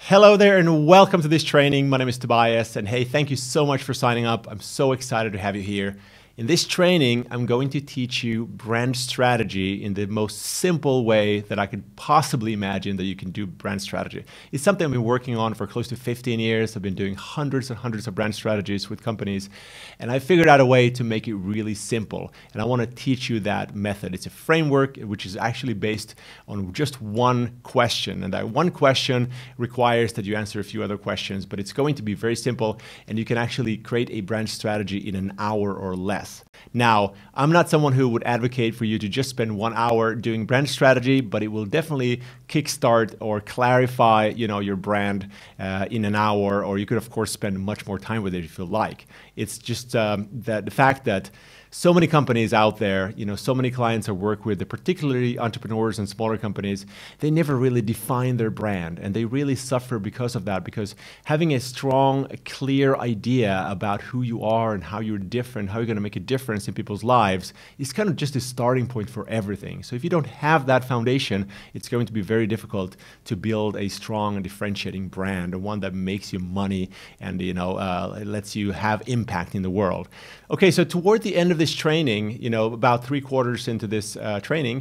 Hello there and welcome to this training. My name is Tobias and hey, thank you so much for signing up. I'm so excited to have you here. In this training, I'm going to teach you brand strategy in the most simple way that I could possibly imagine that you can do brand strategy. It's something I've been working on for close to 15 years. I've been doing hundreds and hundreds of brand strategies with companies, and I figured out a way to make it really simple. And I want to teach you that method. It's a framework which is actually based on just one question. And that one question requires that you answer a few other questions, but it's going to be very simple, and you can actually create a brand strategy in an hour or less. Now, I'm not someone who would advocate for you to just spend 1 hour doing brand strategy, but it will definitely kickstart or clarify, your brand in an hour, or you could of course spend much more time with it if you like. It's just that the fact that so many companies out there, so many clients I work with, particularly entrepreneurs and smaller companies, they never really define their brand, and they really suffer because of that, because having a strong, clear idea about who you are and how you're different, how you're going to make a difference in people's lives is kind of just a starting point for everything. So if you don't have that foundation, it's going to be very difficult to build a strong and differentiating brand, one that makes you money and lets you have impact in the world. Okay, so toward the end of this training, about 3/4 into this training,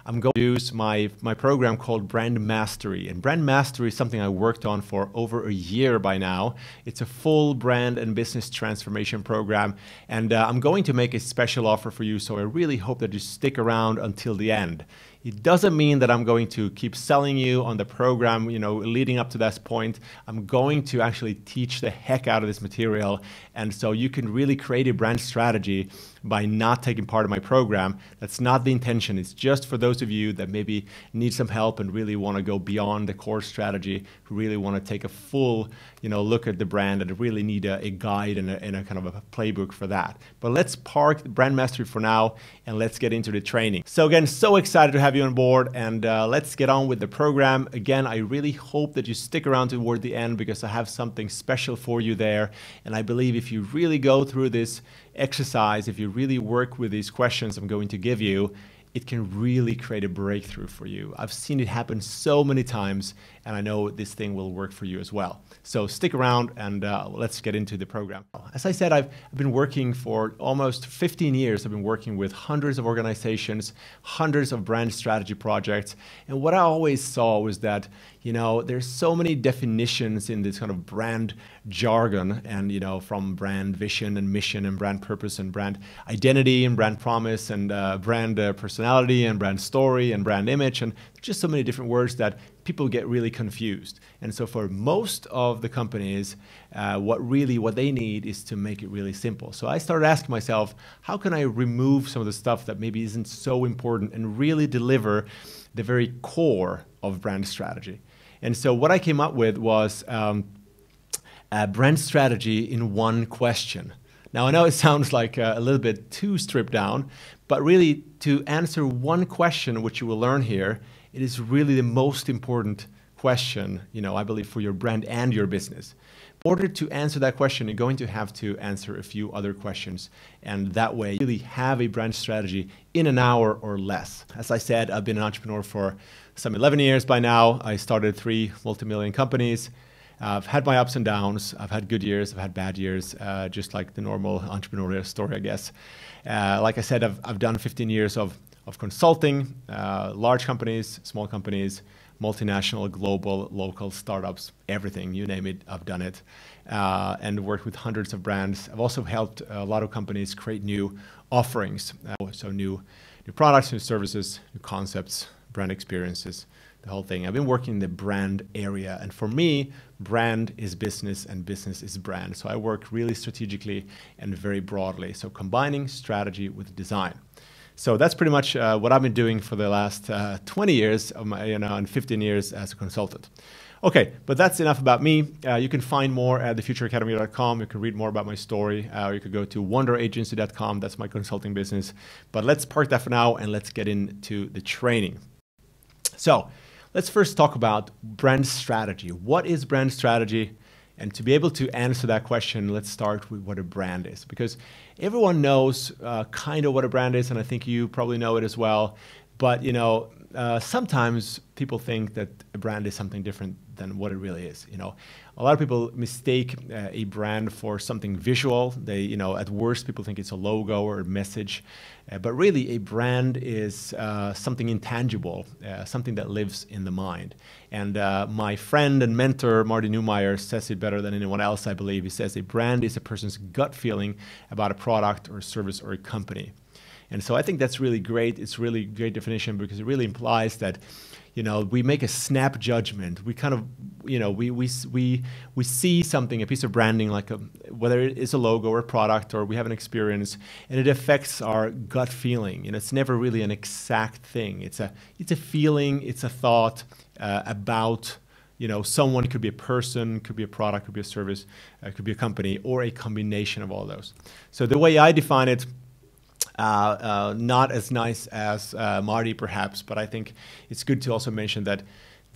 I'm going to use my program called Brand Mastery. And Brand Mastery is something I worked on for over a year by now. It's a full brand and business transformation program. And I'm going to make a special offer for you. So I really hope that you stick around until the end. It doesn't mean that I'm going to keep selling you on the program, leading up to that point. I'm going to actually teach the heck out of this material. And so you can really create a brand strategy by not taking part of my program. That's not the intention. It's just for those of you that maybe need some help and really want to go beyond the core strategy, who really want to take a full, look at the brand and really need a guide and a kind of a playbook for that. But let's park Brand Mastery for now and let's get into the training. So again, so excited to have you on board, and let's get on with the program. Again, I really hope that you stick around toward the end because I have something special for you there. And I believe if you really go through this exercise, if you really work with these questions I'm going to give you, it can really create a breakthrough for you. I've seen it happen so many times, and I know this thing will work for you as well. So stick around and let's get into the program. As I said, I've been working for almost 15 years. I've been working with hundreds of organizations, hundreds of brand strategy projects. And what I always saw was that, there's so many definitions in this kind of brand jargon, and, from brand vision and mission and brand purpose and brand identity and brand promise and brand personality and brand story and brand image, and just so many different words that people get really confused. And so for most of the companies, what they need is to make it really simple. So I started asking myself, how can I remove some of the stuff that maybe isn't so important and really deliver the very core of brand strategy? And so what I came up with was brand strategy in one question. Now, I know it sounds like a little bit too stripped down, but really to answer one question, which you will learn here, it is really the most important question, I believe, for your brand and your business. In order to answer that question, you're going to have to answer a few other questions. And that way, you really have a brand strategy in an hour or less. As I said, I've been an entrepreneur for some 11 years by now. I started 3 multi-million companies. I've had my ups and downs. I've had good years. I've had bad years, just like the normal entrepreneurial story, I guess. Like I said, I've done 15 years of consulting, large companies, small companies, multinational, global, local startups, everything, you name it, I've done it, and worked with hundreds of brands. I've also helped a lot of companies create new offerings, so new products, new services, new concepts, brand experiences, the whole thing. I've been working in the brand area, and for me, brand is business and business is brand. So I work really strategically and very broadly, so combining strategy with design. So that's pretty much what I've been doing for the last 20 years of my, and 15 years as a consultant. Okay, but that's enough about me. You can find more at thefutureacademy.com. You can read more about my story. Or you could go to wonderagency.com. That's my consulting business. But let's park that for now and let's get into the training. So let's first talk about brand strategy. What is brand strategy? And to be able to answer that question, let's start with what a brand is, because everyone knows kind of what a brand is, and I think you probably know it as well. But sometimes people think that a brand is something different than what it really is. A lot of people mistake a brand for something visual. They, at worst, people think it's a logo or a message, but really a brand is something intangible, something that lives in the mind. And my friend and mentor, Marty Neumeier, says it better than anyone else, I believe. He says a brand is a person's gut feeling about a product or a service or a company. And so I think that's really great. It's really great definition because it really implies that, we make a snap judgment. We kind of, we see something, a piece of branding, like whether it is a logo or a product, or we have an experience, and it affects our gut feeling. It's never really an exact thing. It's a feeling, it's a thought about, someone. It could be a person, could be a product, could be a service, could be a company, or a combination of all those. So the way I define it, not as nice as Marty, perhaps, but I think it's good to also mention that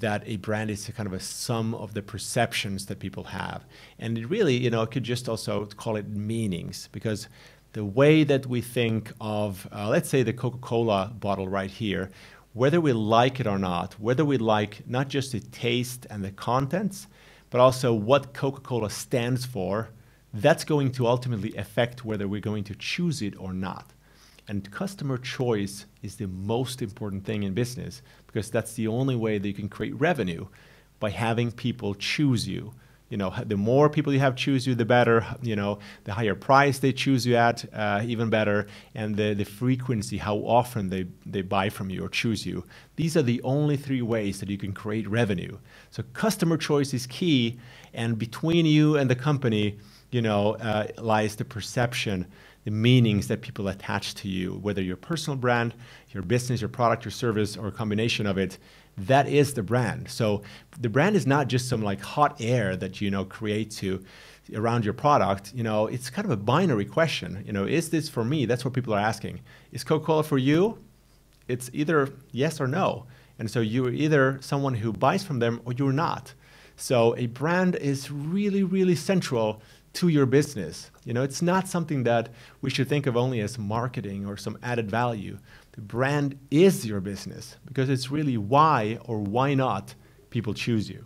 a brand is a kind of a sum of the perceptions that people have. And it really, could just also call it meanings, because the way that we think of, let's say the Coca-Cola bottle right here, whether we like it or not, whether we like not just the taste and the contents, but also what Coca-Cola stands for, that's going to ultimately affect whether we're going to choose it or not. And customer choice is the most important thing in business, because that's the only way that you can create revenue, by having people choose you. The more people you have choose you, the better. The higher price they choose you at, even better. And the frequency, how often they buy from you or choose you. These are the only three ways that you can create revenue. So customer choice is key. And between you and the company, lies the perception, the meanings that people attach to you, whether your personal brand, your business, your product, your service, or a combination of it. That is the brand. So the brand is not just some hot air that create around your product. It's kind of a binary question. Is this for me? That's what people are asking. Is Coca-Cola for you? It's either yes or no. And so you're either someone who buys from them or you're not. So a brand is really, really central to your business. It's not something that we should think of only as marketing or some added value. The brand is your business, because it's really why or why not people choose you.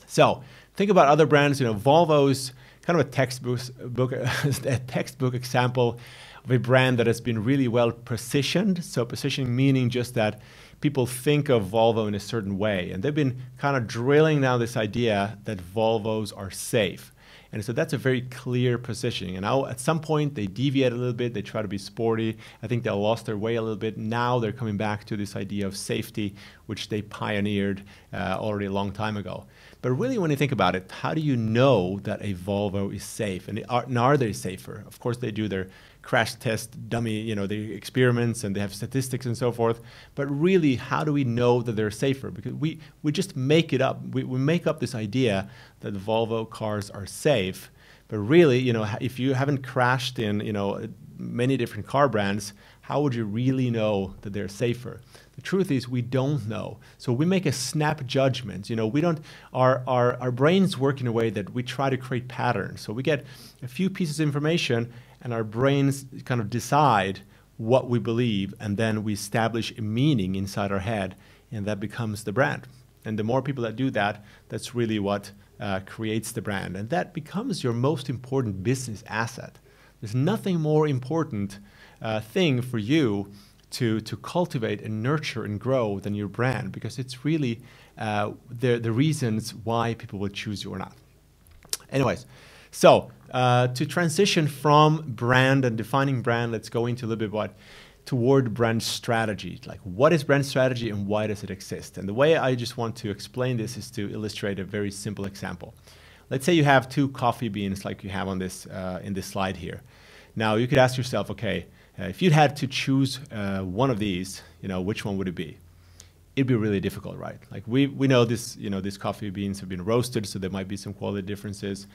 So think about other brands. Volvo's kind of a textbook example of a brand that has been really well positioned. So positioning meaning just that people think of Volvo in a certain way, and they've been kind of drilling down this idea that Volvos are safe. And so that's a very clear positioning. And now at some point they deviate a little bit. They try to be sporty. I think they lost their way a little bit. Now they're coming back to this idea of safety, which they pioneered already a long time ago. But really, when you think about it, how do you know that a Volvo is safe? And are they safer? Of course, they do their crash test dummy, the experiments, and they have statistics and so forth. But really, how do we know that they're safer? Because we just make it up. We make up this idea that Volvo cars are safe. But really, if you haven't crashed in, many different car brands, how would you really know that they're safer? The truth is we don't know. So we make a snap judgment. Our brains work in a way that we try to create patterns. So we get a few pieces of information and our brains kind of decide what we believe, and then we establish a meaning inside our head, and that becomes the brand. And the more people that do that, that's really what creates the brand. And that becomes your most important business asset. There's nothing more important thing for you to cultivate and nurture and grow than your brand, because it's really the reasons why people will choose you or not. Anyways, so to transition from brand and defining brand, let's go into a little bit toward brand strategy. Like, what is brand strategy and why does it exist? And the way I just want to explain this is to illustrate a very simple example. Let's say you have two coffee beans like you have on this in this slide here. Now you could ask yourself, okay, if you had to choose one of these, which one would it be? It'd be really difficult, right? Like we know this, these coffee beans have been roasted, so there might be some quality differences,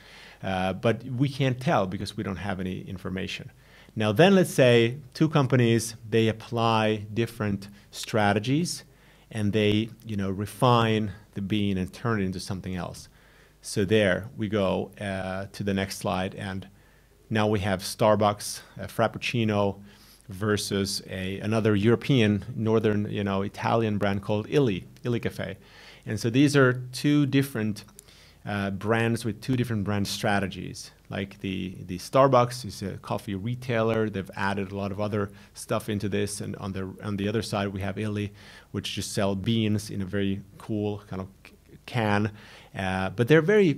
but we can't tell because we don't have any information. Now then, let's say two companies, they apply different strategies and they, refine the bean and turn it into something else. So there we go to the next slide, and now we have Starbucks, Frappuccino, versus another European, northern, Italian brand called Illy Cafe. And so these are two different brands with two different brand strategies. Like the Starbucks is a coffee retailer. They've added a lot of other stuff into this. And on the other side, we have Illy, which just sell beans in a very cool kind of can. But they're very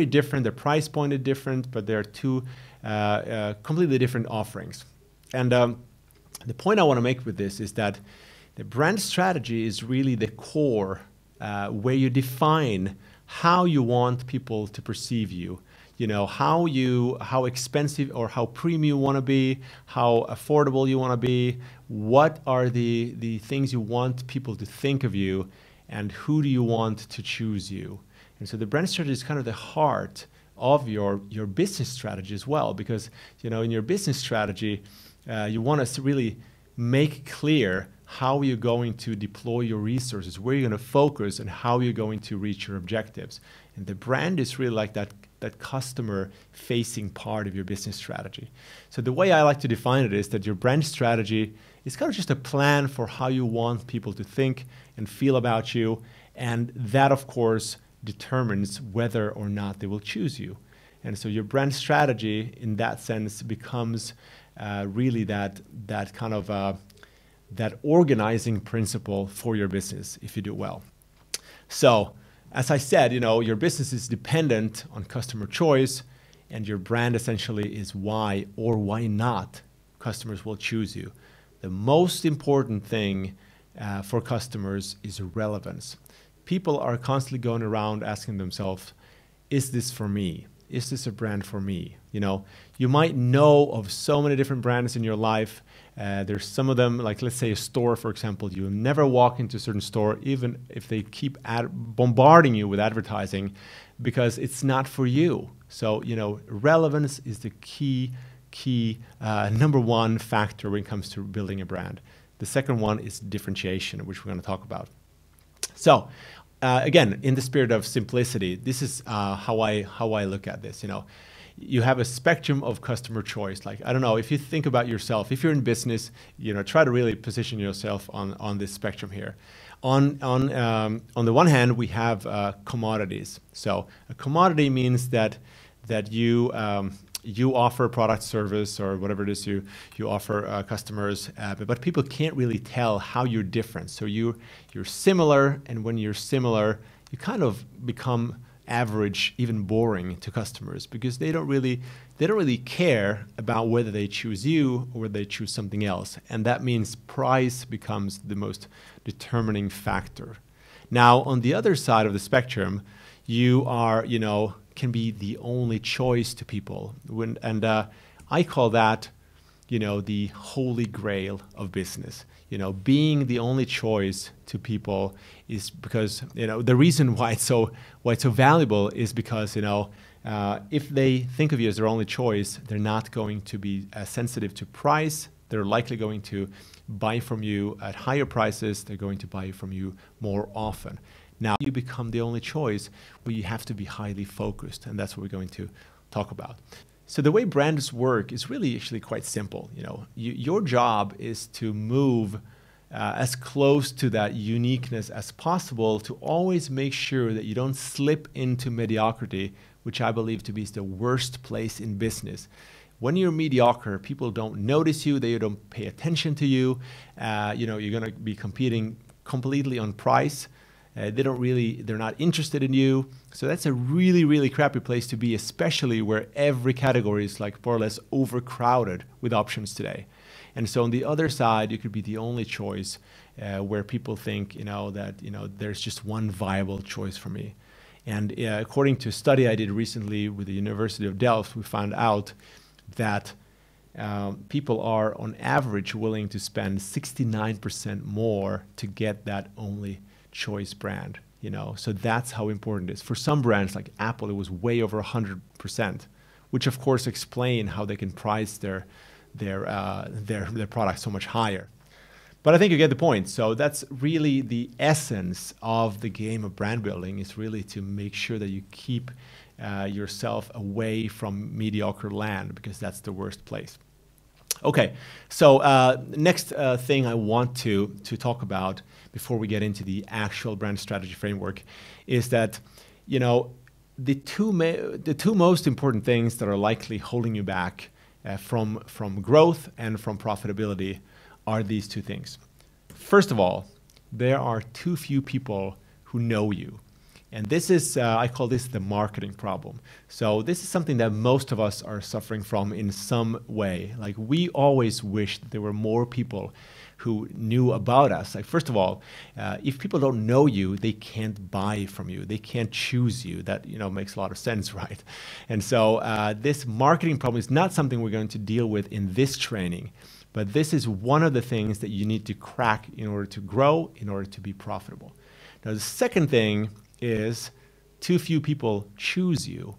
different. Their price point is different, but they're two completely different offerings. And the point I want to make with this is that the brand strategy is really the core where you define how you want people to perceive you. How expensive or how premium you want to be, how affordable you want to be, what are the things you want people to think of you, and who do you want to choose you. And so the brand strategy is kind of the heart of your business strategy as well, because in your business strategy, you want to really make clear how you're going to deploy your resources, where you're going to focus, and how you're going to reach your objectives. And the brand is really like that customer-facing part of your business strategy. So the way I like to define it is that your brand strategy is kind of just a plan for how you want people to think and feel about you, and that, of course, determines whether or not they will choose you. And so your brand strategy, in that sense, becomes really that kind of that organizing principle for your business if you do well. So, as I said, your business is dependent on customer choice, and your brand essentially is why or why not customers will choose you. The most important thing for customers is relevance. People are constantly going around asking themselves, is this for me? Is this a brand for me? You might know of so many different brands in your life. There's some of them, like let's say a store, for example. You'll never walk into a certain store, even if they keep bombarding you with advertising, because it's not for you. So, relevance is the key number one factor when it comes to building a brand. The second one is differentiation, which we're going to talk about. So, again, in the spirit of simplicity, this is how I look at this. You have a spectrum of customer choice. Like, I don't know, if you think about yourself, if you're in business, try to really position yourself on this spectrum here. On the one hand, we have commodities. So a commodity means that you offer a product, service, or whatever it is you offer customers, but people can't really tell how you're different. So you're similar, and when you're similar, you kind of become average, even boring to customers, because they don't really care about whether they choose you or whether they choose something else. And that means price becomes the most determining factor. Now, on the other side of the spectrum, you are, can be the only choice to people. I call that, the holy grail of business. Being the only choice to people is because, the reason why it's so valuable is because, if they think of you as their only choice, they're not going to be as sensitive to price. They're likely going to buy from you at higher prices. They're going to buy from you more often. Now, you become the only choice, but you have to be highly focused, and that's what we're going to talk about. So the way brands work is really actually quite simple. Your job is to move as close to that uniqueness as possible, to always make sure that you don't slip into mediocrity, which I believe to be the worst place in business. When you're mediocre, people don't notice you, they don't pay attention to you. You're going to be competing completely on price. They're not interested in you. So that's a really, really crappy place to be, especially where every category is like more or less overcrowded with options today. And so on the other side, you could be the only choice where people think, that, there's just one viable choice for me. And according to a study I did recently with the University of Delft, we found out that people are on average willing to spend 69% more to get that only choice brand. So that's how important it is. For some brands like Apple, it was way over 100%, which of course explain how they can price their products so much higher. But I think you get the point. So that's really the essence of the game of brand building, is really to make sure that you keep yourself away from mediocre land, because that's the worst place. Okay, so next thing I want to talk about before we get into the actual brand strategy framework is that, you know, the two most important things that are likely holding you back from growth and from profitability are these two things. First of all, there are too few people who know you. And this is, I call this the marketing problem. So this is something that most of us are suffering from in some way. Like, we always wish that there were more people who knew about us. Like, first of all, if people don't know you, they can't buy from you. They can't choose you. That, you know, makes a lot of sense, right? And so this marketing problem is not something we're going to deal with in this training. But this is one of the things that you need to crack in order to grow, in order to be profitable. Now, the second thing is too few people choose you.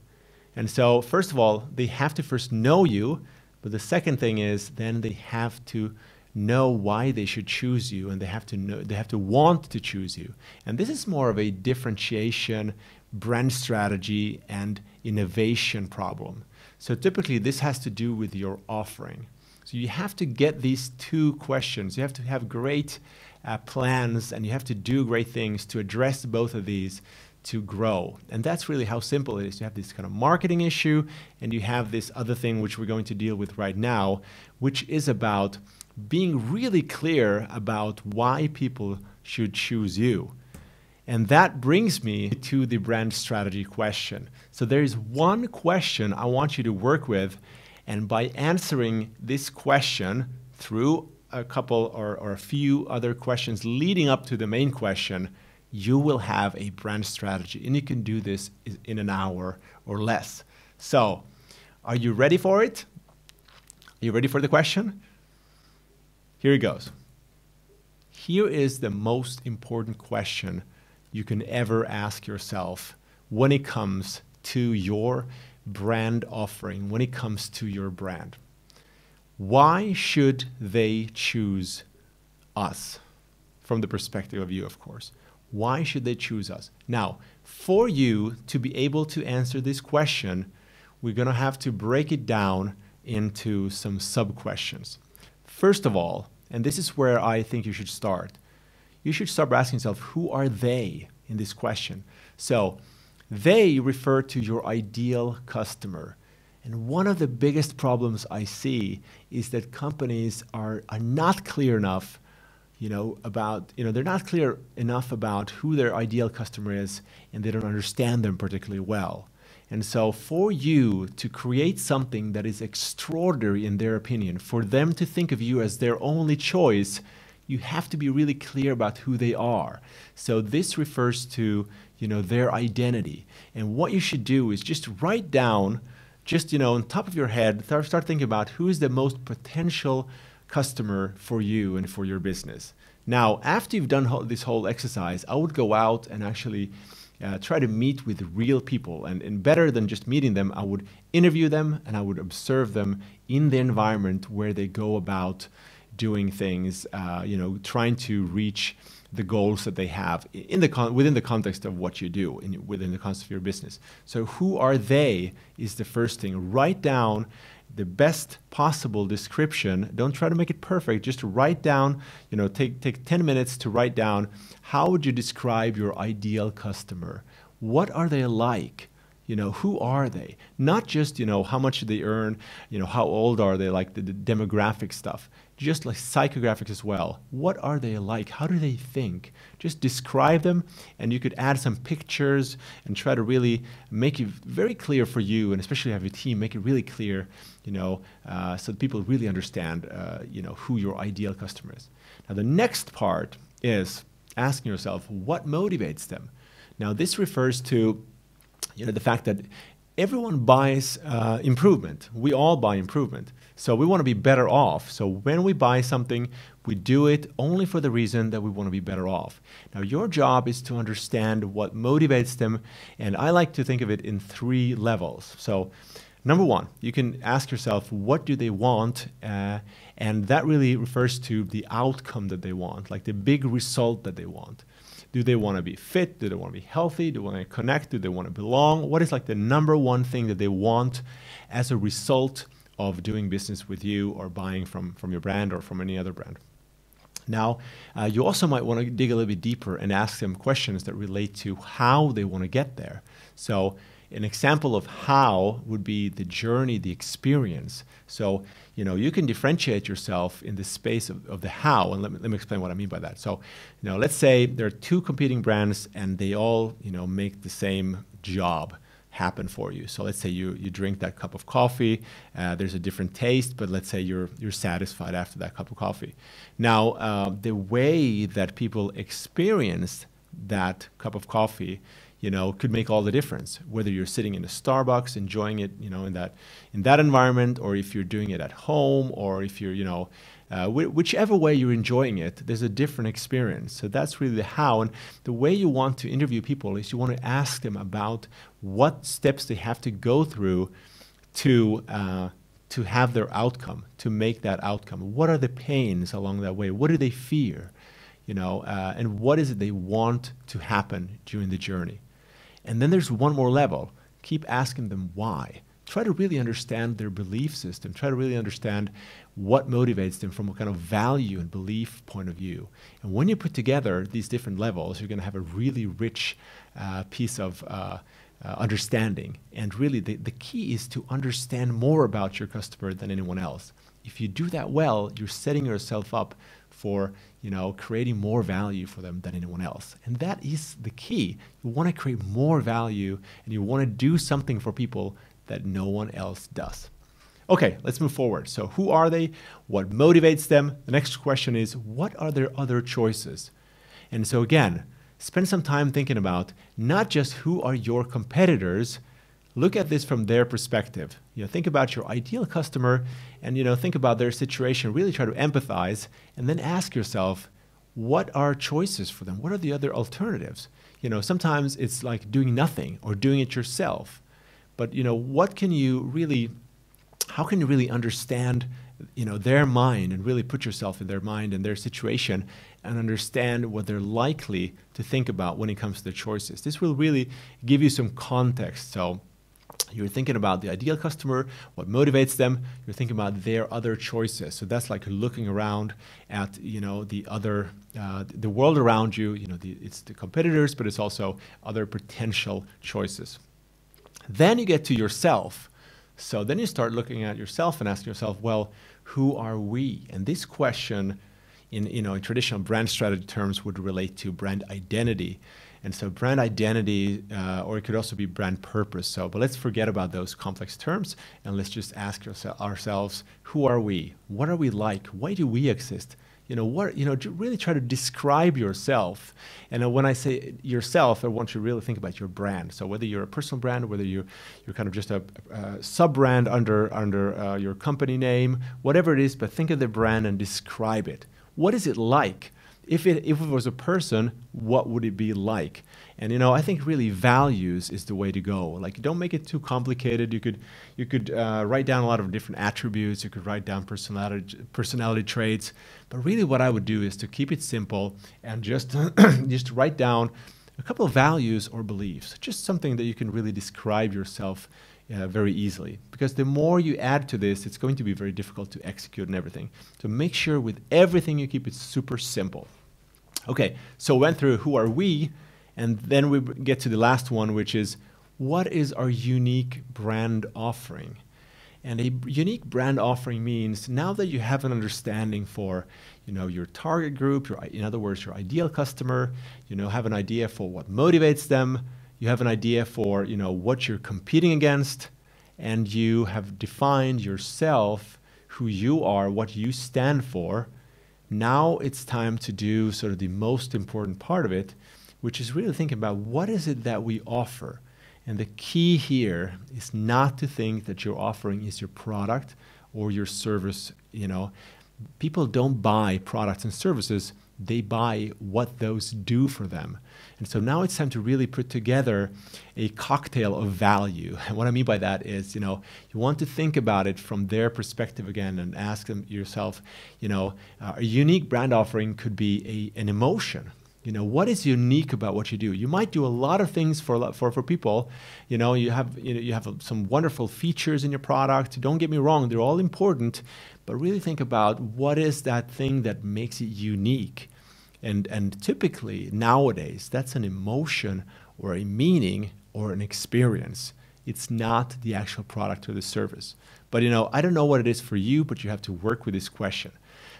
And so, first of all, they have to first know you. But the second thing is then they have to know why they should choose you, and they have to want to choose you. And this is more of a differentiation, brand strategy, and innovation problem. So typically this has to do with your offering. So you have to get these two questions. You have to have great plans, and you have to do great things to address both of these to grow. And that's really how simple it is. You have this kind of marketing issue, and you have this other thing which we're going to deal with right now, which is about being really clear about why people should choose you. And that brings me to the brand strategy question. So there is one question I want you to work with, and by answering this question through a couple or a few other questions leading up to the main question, you will have a brand strategy. And you can do this in an hour or less. So, are you ready for it? Are you ready for the question? Here it goes. Here is the most important question you can ever ask yourself when it comes to your brand offering, when it comes to your brand. Why should they choose us? From the perspective of you, of course. Why should they choose us? Now, for you to be able to answer this question, we're going to have to break it down into some sub-questions. First of all, and this is where I think you should start by asking yourself, who are they in this question? So, they refer to your ideal customer. And one of the biggest problems I see is that companies are not clear enough, they're not clear enough about who their ideal customer is, and they don't understand them particularly well. And so for you to create something that is extraordinary in their opinion, for them to think of you as their only choice, you have to be really clear about who they are. So this refers to, their identity. And what you should do is just write down, on top of your head, start thinking about who is the most potential customer for you and for your business. Now, after you've done this whole exercise, I would go out and actually try to meet with real people. And better than just meeting them, I would interview them and I would observe them in the environment where they go about doing things, trying to reach the goals that they have within the context of what you do, within the context of your business. So who are they is the first thing. Write down the best possible description. Don't try to make it perfect. Just write down, take 10 minutes to write down, how would you describe your ideal customer? What are they like? Who are they? Not just, how much do they earn, how old are they, like the demographic stuff. Just like psychographics as well. What are they like? How do they think? Just describe them, and you could add some pictures and try to really make it very clear for you, and especially have your team make it really clear, so that people really understand, who your ideal customer is. Now, the next part is asking yourself, what motivates them? Now, this refers to, the fact that everyone buys improvement. We all buy improvement. So we want to be better off. So when we buy something, we do it only for the reason that we want to be better off. Now, your job is to understand what motivates them. And I like to think of it in 3 levels. So number 1, you can ask yourself, what do they want? And that really refers to the outcome that they want, like the big result that they want. Do they want to be fit? Do they want to be healthy? Do they want to connect? Do they want to belong? What is like the number 1 thing that they want as a result of doing business with you or buying from your brand or from any other brand. Now, you also might want to dig a little bit deeper and ask them questions that relate to how they want to get there. So an example of how would be the journey, the experience. So, you can differentiate yourself in the space of the how, and let me explain what I mean by that. So, let's say there are two competing brands and they all, make the same job happen for you. So let's say you drink that cup of coffee, there's a different taste, but let's say you're satisfied after that cup of coffee. Now, the way that people experience that cup of coffee, could make all the difference. Whether you're sitting in a Starbucks enjoying it, in that environment, or if you're doing it at home, or if you're, whichever way you're enjoying it, there's a different experience. So that's really the how. And the way you want to interview people is you want to ask them about what steps they have to go through to have their outcome, to make that outcome. What are the pains along that way? What do they fear? And what is it they want to happen during the journey? And then there's one more level. Keep asking them why. Try to really understand their belief system. Try to really understand what motivates them from a kind of value and belief point of view. And when you put together these different levels, you're going to have a really rich piece of understanding. And really, the key is to understand more about your customer than anyone else. If you do that well, you're setting yourself up for creating more value for them than anyone else. And that is the key. You want to create more value, and you want to do something for people that no one else does. Okay, let's move forward. So who are they? What motivates them? The next question is, what are their other choices? And so again, spend some time thinking about not just who are your competitors. Look at this from their perspective. Think about your ideal customer and think about their situation. Really try to empathize and then ask yourself, what are choices for them? What are the other alternatives? Sometimes it's like doing nothing or doing it yourself. But how can you really understand their mind and really put yourself in their mind and their situation and understand what they're likely to think about when it comes to their choices? This will really give you some context. So you're thinking about the ideal customer, what motivates them. You're thinking about their other choices. So that's like looking around at the world around you. It's the competitors, but it's also other potential choices. Then you get to yourself. So then you start looking at yourself and asking yourself, well, who are we? And this question in traditional brand strategy terms would relate to brand identity. And so brand identity, or it could also be brand purpose. But let's forget about those complex terms and let's just ask ourselves, who are we? What are we like? Why do we exist? Really try to describe yourself. And when I say yourself, I want you to really think about your brand. So whether you're a personal brand, whether you're kind of just a sub-brand under your company name, whatever it is, but think of the brand and describe it. What is it like? If it was a person, what would it be like? And I think really values is the way to go. Like, don't make it too complicated. You could write down a lot of different attributes. You could write down personality traits. But really, what I would do is to keep it simple and just write down a couple of values or beliefs. Just something that you can really describe yourself very easily. Because the more you add to this, it's going to be very difficult to execute and everything. So make sure with everything you keep it super simple. Okay, so we went through who are we, and then we get to the last one, which is what is our unique brand offering? And a unique brand offering means now that you have an understanding for your target group, in other words, your ideal customer, have an idea for what motivates them, you have an idea for what you're competing against, and you have defined yourself, who you are, what you stand for. Now it's time to do sort of the most important part of it, which is really thinking about what is it that we offer. And the key here is not to think that your offering is your product or your service. People don't buy products and services, they buy what those do for them. And so now it's time to really put together a cocktail of value. And what I mean by that is, you want to think about it from their perspective again and ask them yourself, a unique brand offering could be an emotion. You know, what is unique about what you do? You might do a lot of things for people. You know, you have some wonderful features in your product. Don't get me wrong, they're all important, but really think about what is that thing that makes it unique. And typically nowadays, that's an emotion or a meaning or an experience. It's not the actual product or the service. But you know, I don't know what it is for you, but you have to work with this question.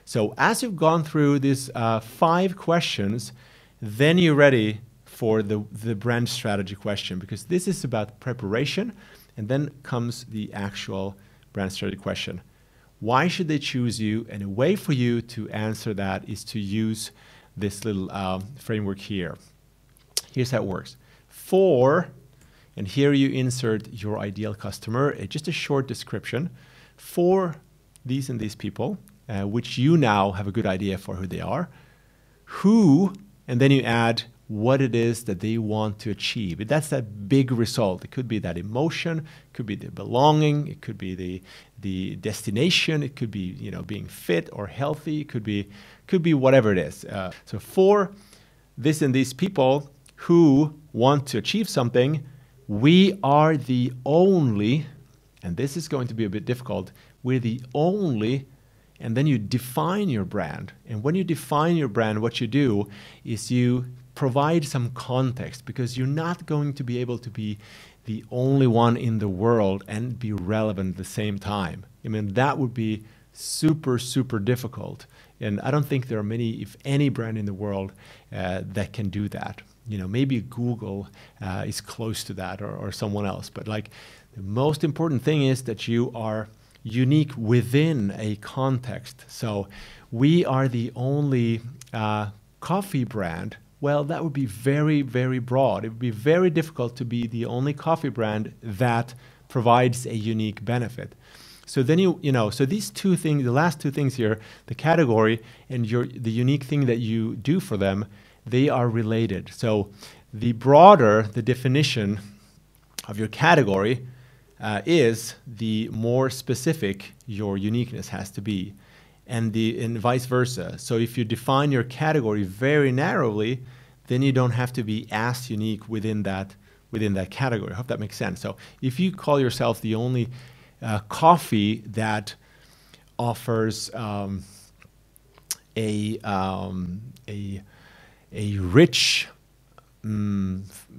So as you've gone through these 5 questions, then you're ready for the brand strategy question, because this is about preparation, and then comes the actual brand strategy question. Why should they choose you? And a way for you to answer that is to use this little framework here. Here's how it works. And here you insert your ideal customer, just a short description for these and these people, which you now have a good idea for who they are. Who, and then you add what it is that they want to achieve. That's that big result. It could be that emotion, it could be the belonging, it could be the destination, it could be, you know, being fit or healthy, it could be whatever it is. So for this and these people who want to achieve something, we are the only, and this is going to be a bit difficult, we're the only, and then you define your brand. And when you define your brand, what you do is you provide some context, because you're not going to be able to be the only one in the world and be relevant at the same time. I mean, that would be super, super difficult. And I don't think there are many, if any, brand in the world that can do that. You know, maybe Google is close to that, or someone else. But like, the most important thing is that you are unique within a context. So we are the only coffee brand. Well, that would be very, very broad. It would be very difficult to be the only coffee brand that provides a unique benefit. So then so these 2 things, the last 2 things here, the category and the unique thing that you do for them, they are related. So the broader the definition of your category is, the more specific your uniqueness has to be, and vice versa. So if you define your category very narrowly, then you don't have to be as unique within that category. I hope that makes sense. So if you call yourself the only coffee that offers a rich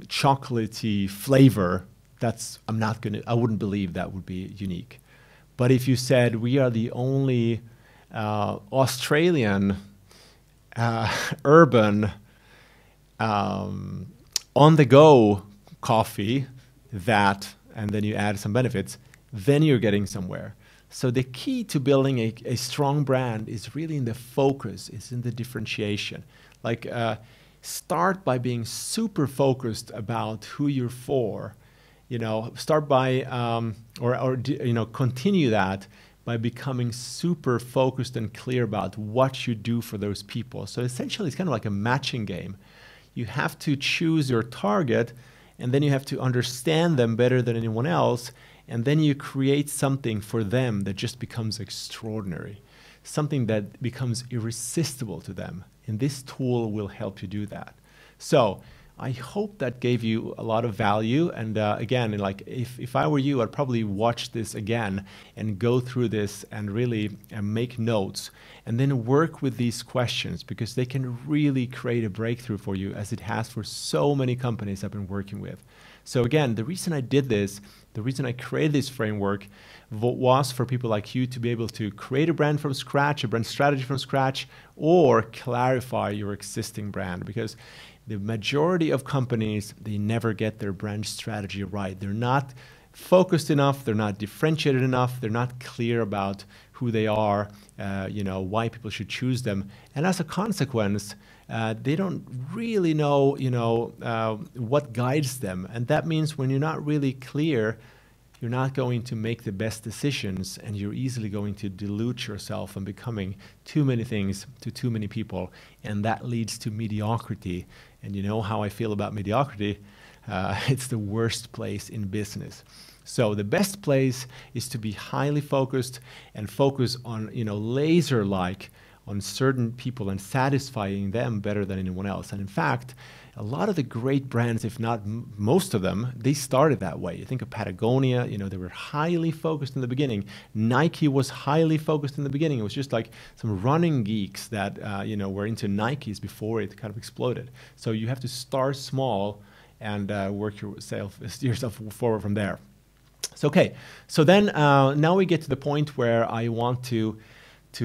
chocolatey flavor, I wouldn't believe that would be unique. But if you said we are the only Australian urban on-the-go coffee that, and then you add some benefits, then you're getting somewhere. So the key to building a strong brand is really in the focus, is in the differentiation. Like, start by being super focused about who you're for. You know, start by, continue that by becoming super focused and clear about what you do for those people. So essentially, it's kind of like a matching game. You have to choose your target, and then you have to understand them better than anyone else, and then you create something for them that just becomes extraordinary, something that becomes irresistible to them. And this tool will help you do that. So I hope that gave you a lot of value. And again, like, if I were you, I'd probably watch this again and go through this and really make notes, and then work with these questions, because they can really create a breakthrough for you, as it has for so many companies I've been working with. So again, the reason I did this, the reason I created this framework, was for people like you to be able to create a brand from scratch, a brand strategy from scratch, or clarify your existing brand. Because the majority of companies, they never get their brand strategy right. They're not focused enough, they're not differentiated enough, they're not clear about who they are, why people should choose them. And as a consequence, they don't really know, what guides them. And that means when you're not really clear, you're not going to make the best decisions, and you're easily going to dilute yourself and becoming too many things to too many people. And that leads to mediocrity. And you know how I feel about mediocrity. It's the worst place in business. So the best place is to be highly focused and focus on, laser-like on certain people and satisfying them better than anyone else. And in fact, a lot of the great brands, if not most of them, they started that way. You think of Patagonia, they were highly focused in the beginning. Nike was highly focused in the beginning. It was just like some running geeks that, were into Nikes before it kind of exploded. So you have to start small and work yourself forward from there. So then now we get to the point where I want to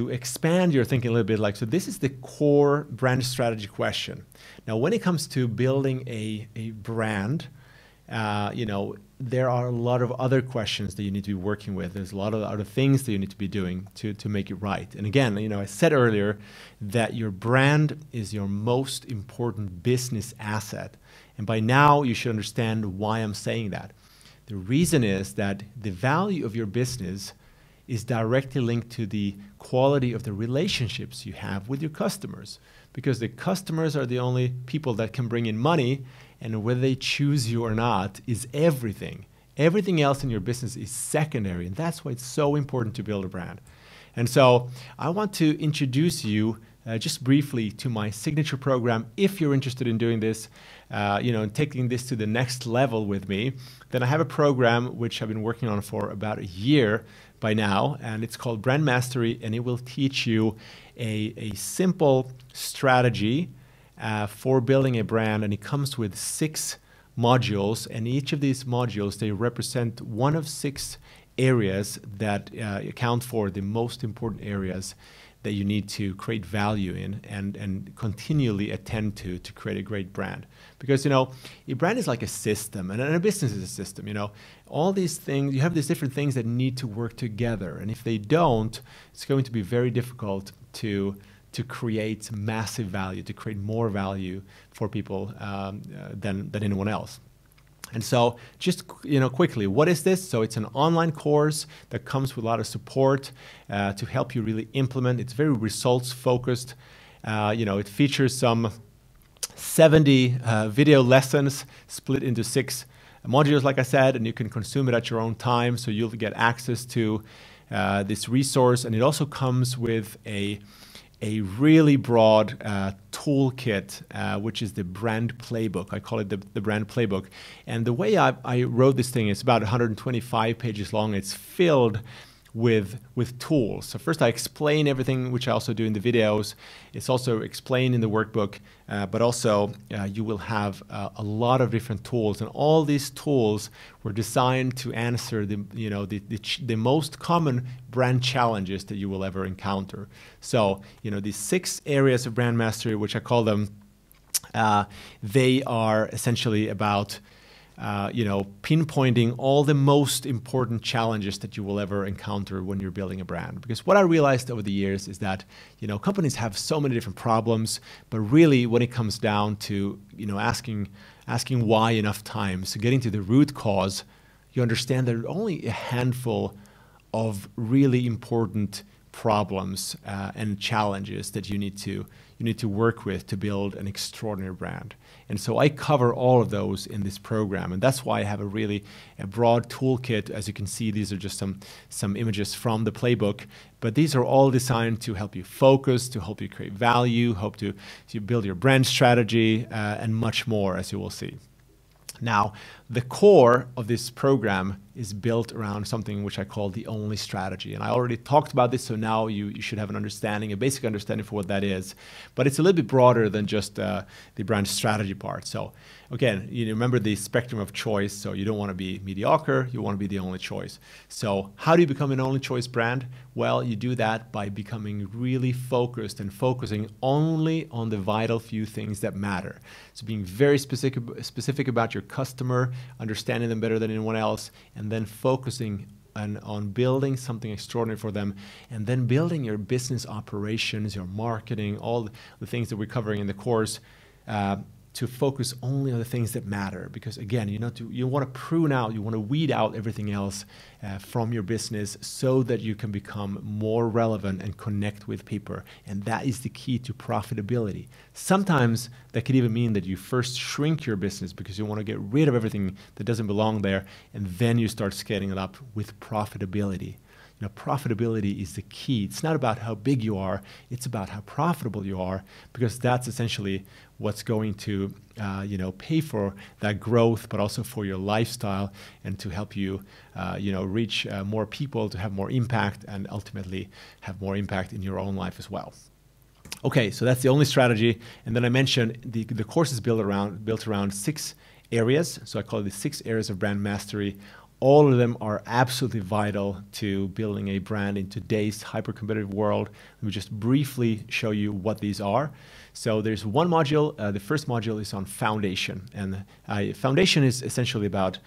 expand your thinking a little bit. So this is the core brand strategy question. Now, when it comes to building a brand, there are a lot of other questions that you need to be working with. There's a lot of other things that you need to be doing to make it right. And again, I said earlier that your brand is your most important business asset. And by now, you should understand why I'm saying that. The reason is that the value of your business is directly linked to the quality of the relationships you have with your customers, because the customers are the only people that can bring in money, and whether they choose you or not is everything. Everything else in your business is secondary, and that's why it's so important to build a brand. And so I want to introduce you just briefly to my signature program. If you're interested in doing this, and taking this to the next level with me, then I have a program which I've been working on for about a year by now, and it's called Brand Mastery, and it will teach you a simple strategy for building a brand, and it comes with 6 modules, and each of these modules, they represent one of 6 areas that account for the most important areas that you need to create value in and continually attend to create a great brand. Because, a brand is like a system, and a business is a system. All these things, you have these different things that need to work together. And if they don't, it's going to be very difficult to create massive value, to create more value for people than anyone else. And so just quickly, what is this? So it's an online course that comes with a lot of support to help you really implement. It's very results focused. It features some 70 video lessons split into 6 modules, like I said, and you can consume it at your own time. So you'll get access to this resource, and it also comes with a really broad toolkit, which is the brand playbook. I call it the brand playbook. And the way I wrote this thing is about 125 pages long. It's filled with tools. So first I explain everything, which I also do in the videos. It's also explained in the workbook, but also you will have a lot of different tools, and all these tools were designed to answer the most common brand challenges that you will ever encounter. So these 6 areas of brand mastery, which I call them, they are essentially about pinpointing all the most important challenges that you will ever encounter when you're building a brand. Because what I realized over the years is that, companies have so many different problems, but really when it comes down to, asking why enough times, so getting to the root cause, you understand there are only a handful of really important problems and challenges that you need to work with to build an extraordinary brand. And so I cover all of those in this program, and that's why I have a broad toolkit. As you can see, these are just some images from the playbook, but these are all designed to help you focus, to help you create value, help to build your brand strategy, and much more, as you will see. Now, the core of this program is built around something which I call the only strategy. And I already talked about this, so now you should have an understanding, a basic understanding for what that is. But it's a little bit broader than just the brand strategy part. So again, remember the spectrum of choice. So you don't want to be mediocre, you want to be the only choice. So how do you become an only choice brand? Well, you do that by becoming really focused and focusing only on the vital few things that matter. So being very specific about your customer, understanding them better than anyone else, and then focusing on building something extraordinary for them, and then building your business operations, your marketing, all the things that we're covering in the course, to focus only on the things that matter. Because again, you want to prune out, you want to weed out everything else from your business so that you can become more relevant and connect with people. And that is the key to profitability. Sometimes that could even mean that you first shrink your business because you want to get rid of everything that doesn't belong there, and then you start scaling it up with profitability. profitability is the key. It's not about how big you are, it's about how profitable you are, because that's essentially what's going to pay for that growth, but also for your lifestyle, and to help you reach more people, to have more impact, and ultimately have more impact in your own life as well. Okay, so that's the only strategy. And then I mentioned the course is built around 6 areas. So I call it the 6 areas of brand mastery. All of them are absolutely vital to building a brand in today's hyper-competitive world. Let me just briefly show you what these are. So there's one module. The first module is on foundation. And foundation is essentially about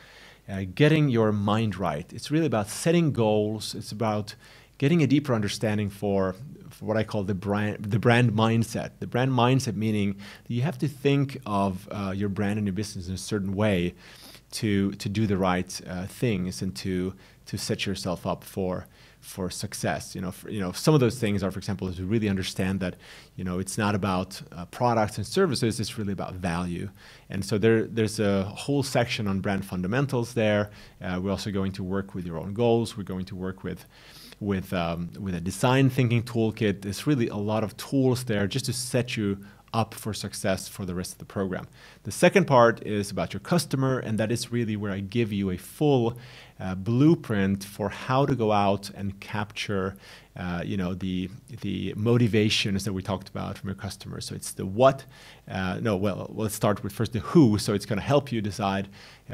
getting your mind right. It's really about setting goals. It's about getting a deeper understanding for what I call the brand mindset. The brand mindset meaning that you have to think of your brand and your business in a certain way to do the right things and to set yourself up for success. Some of those things are, for example, is to really understand that it's not about products and services. It's really about value. And so there's a whole section on brand fundamentals there. We're also going to work with your own goals. We're going to work with a design thinking toolkit. There's really a lot of tools there just to set you up for success for the rest of the program. The second part is about your customer, and that is really where I give you a full blueprint for how to go out and capture the motivations that we talked about from your customers. So it's the what. Let's start with first the who. So it's going to help you decide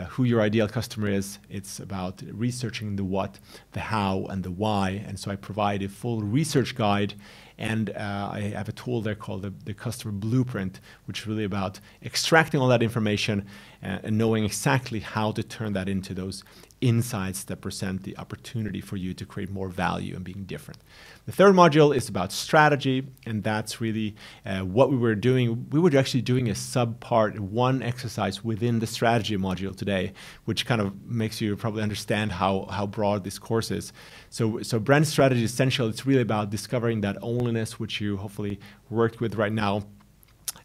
who your ideal customer is. It's about researching the what, the how, and the why. And so I provide a full research guide. And I have a tool there called the Customer Blueprint, which is really about extracting all that information and knowing exactly how to turn that into those insights that present the opportunity for you to create more value and being different. The third module is about strategy, and that's really what we were doing. We were actually doing a sub-part, one exercise within the strategy module today, which kind of makes you probably understand how broad this course is. So brand strategy is essential. It's really about discovering that onlyness, which you hopefully worked with right now.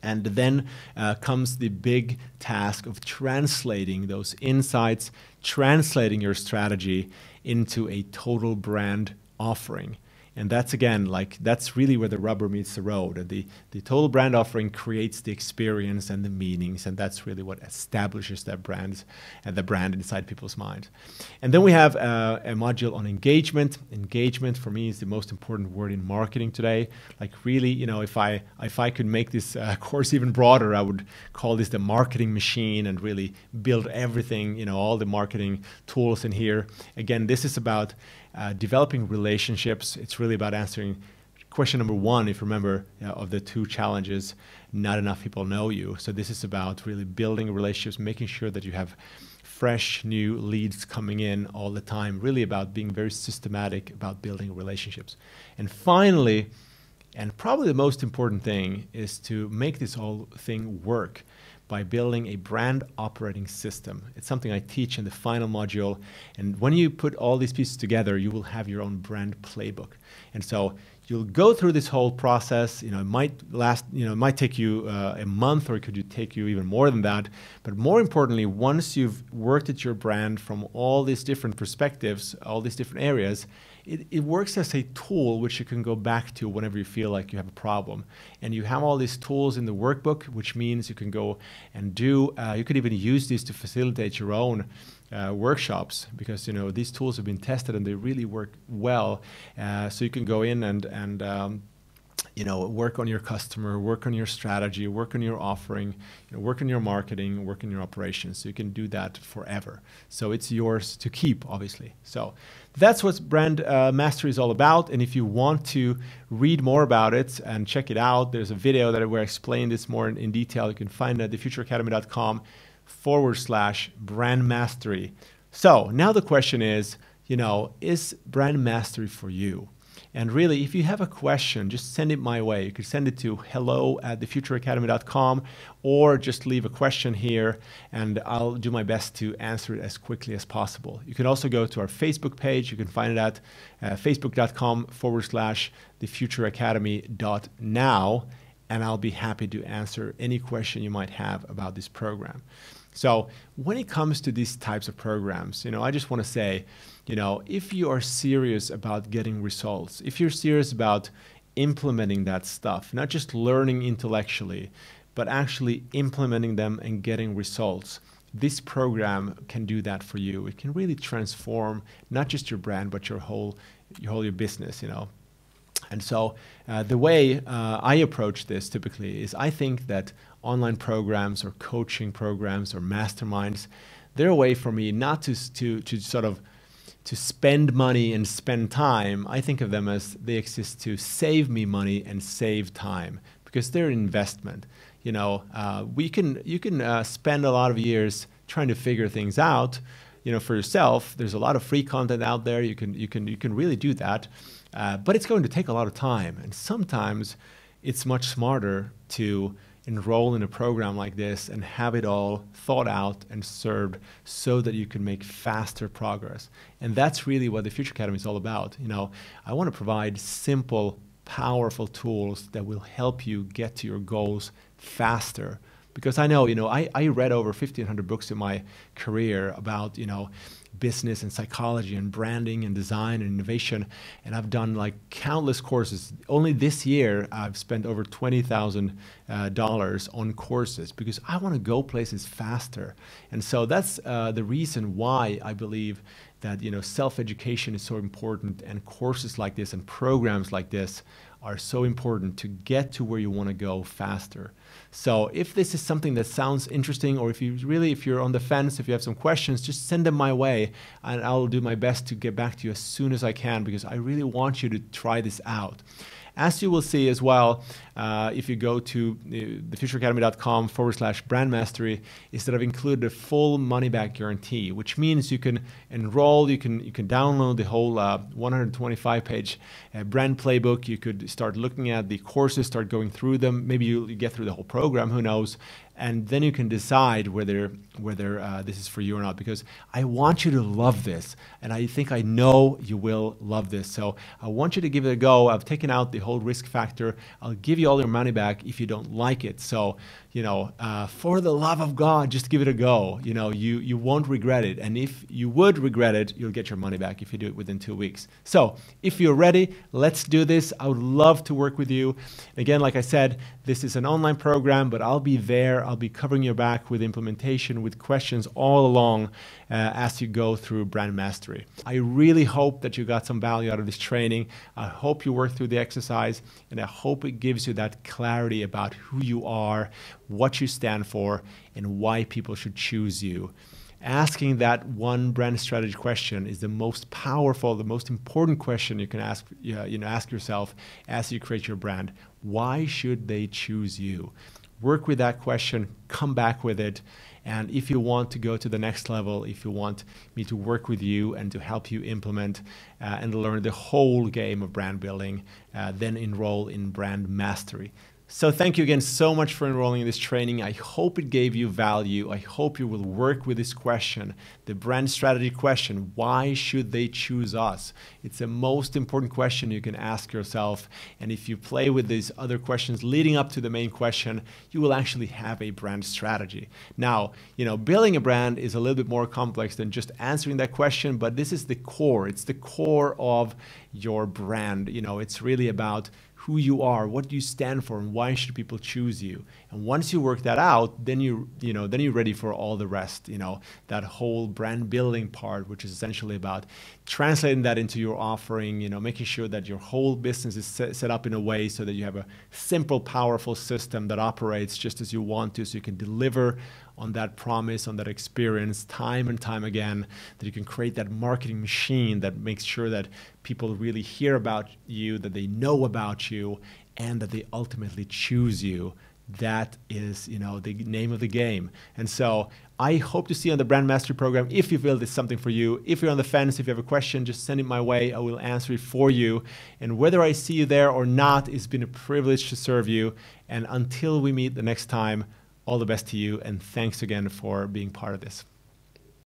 And then comes the big task of translating those insights, translating your strategy into a total brand offering. And that's, again, that's really where the rubber meets the road. And the total brand offering creates the experience and the meanings, and that's really what establishes that brand and the brand inside people's minds. And then we have a module on engagement. Engagement, for me, is the most important word in marketing today. Really, if I could make this course even broader, I would call this the marketing machine and really build everything, all the marketing tools in here. Again, this is about developing relationships. It's really about answering question number 1, if you remember, of the 2 challenges. Not enough people know you. So this is about really building relationships, making sure that you have fresh new leads coming in all the time. Really about being very systematic about building relationships. And finally, and probably the most important thing, is to make this whole thing work by building a brand operating system. It's something I teach in the final module. And when you put all these pieces together, you will have your own brand playbook. And so you'll go through this whole process. It might last, it might take you a month, or it could take you even more than that. But more importantly, once you've worked at your brand from all these different perspectives, all these different areas, it works as a tool which you can go back to whenever you feel like you have a problem. And you have all these tools in the workbook, which means you can go and you could even use these to facilitate your own workshops, because these tools have been tested and they really work well. So you can go in and work on your customer, work on your strategy, work on your offering, work on your marketing, work on your operations. So you can do that forever. So it's yours to keep, obviously. So that's what brand mastery is all about. And if you want to read more about it and check it out, there's a video where I explain this more in detail. You can find it at thefutureacademy.com/brand mastery. So now the question is brand mastery for you? And really, if you have a question, just send it my way. You can send it to hello@thefutureacademy.com, or just leave a question here, and I'll do my best to answer it as quickly as possible. You can also go to our Facebook page. You can find it at facebook.com/thefutureacademy.now, and I'll be happy to answer any question you might have about this program. So when it comes to these types of programs, I just want to say, if you are serious about getting results, if you're serious about implementing that stuff, not just learning intellectually, but actually implementing them and getting results, this program can do that for you. It can really transform not just your brand, but your whole business, And so the way I approach this typically is I think that online programs or coaching programs or masterminds, they're a way for me not to sort of to spend money and spend time. I think of them as they exist to save me money and save time, because they're an investment. You can spend a lot of years trying to figure things out, for yourself. There's a lot of free content out there. You can really do that, but it's going to take a lot of time. And sometimes it's much smarter to enroll in a program like this and have it all thought out and served so that you can make faster progress. And that's really what the Future Academy is all about. I want to provide simple, powerful tools that will help you get to your goals faster. Because I know, I read over 1,500 books in my career about, business and psychology and branding and design and innovation. And I've done like countless courses. Only this year, I've spent over $20,000 on courses because I want to go places faster. And so that's the reason why I believe that, self-education is so important, and courses like this and programs like this are so important to get to where you want to go faster. So if this is something that sounds interesting, or if you're on the fence, if you have some questions, just send them my way and I'll do my best to get back to you as soon as I can, because I really want you to try this out. As you will see as well, if you go to thefutureacademy.com/brand mastery, is that I've included a full money back guarantee, which means you can enroll, you can download the whole 125-page brand playbook. You could start looking at the courses, start going through them. Maybe you get through the whole program, who knows? And then you can decide whether this is for you or not, because I want you to love this, and I think I know you will love this. So I want you to give it a go. I've taken out the whole risk factor. I'll give you all your money back if you don't like it. So, for the love of God, just give it a go. You won't regret it. And if you would regret it, you'll get your money back if you do it within 2 weeks. So if you're ready, let's do this. I would love to work with you. Again, like I said, this is an online program, but I'll be there. I'll be covering your back with implementation, with questions all along as you go through brand mastery. I really hope that you got some value out of this training. I hope you work through the exercise, and I hope it gives you that clarity about who you are, what you stand for, and why people should choose you. Asking that one brand strategy question is the most powerful, the most important question you can ask yourself as you create your brand. Why should they choose you? Work with that question, come back with it. And if you want to go to the next level, if you want me to work with you and to help you implement and learn the whole game of brand building, then enroll in Brand Mastery. So thank you again so much for enrolling in this training. I hope it gave you value. I hope you will work with this question, the brand strategy question. Why should they choose us? It's the most important question you can ask yourself. And if you play with these other questions leading up to the main question, you will actually have a brand strategy. Now, building a brand is a little bit more complex than just answering that question, but this is the core. It's the core of your brand. It's really about who you are, what do you stand for, and why should people choose you? And once you work that out, then you're ready for all the rest. That whole brand building part, which is essentially about translating that into your offering. Making sure that your whole business is set up in a way so that you have a simple, powerful system that operates just as you want to, so you can deliver on that promise, on that experience time and time again, that you can create that marketing machine that makes sure that people really hear about you, that they know about you, and that they ultimately choose you. That is, the name of the game. And so I hope to see you on the Brand Mastery program if you feel this is something for you. If you're on the fence, if you have a question, just send it my way. I will answer it for you. And whether I see you there or not, it's been a privilege to serve you. And until we meet the next time, all the best to you, and thanks again for being part of this.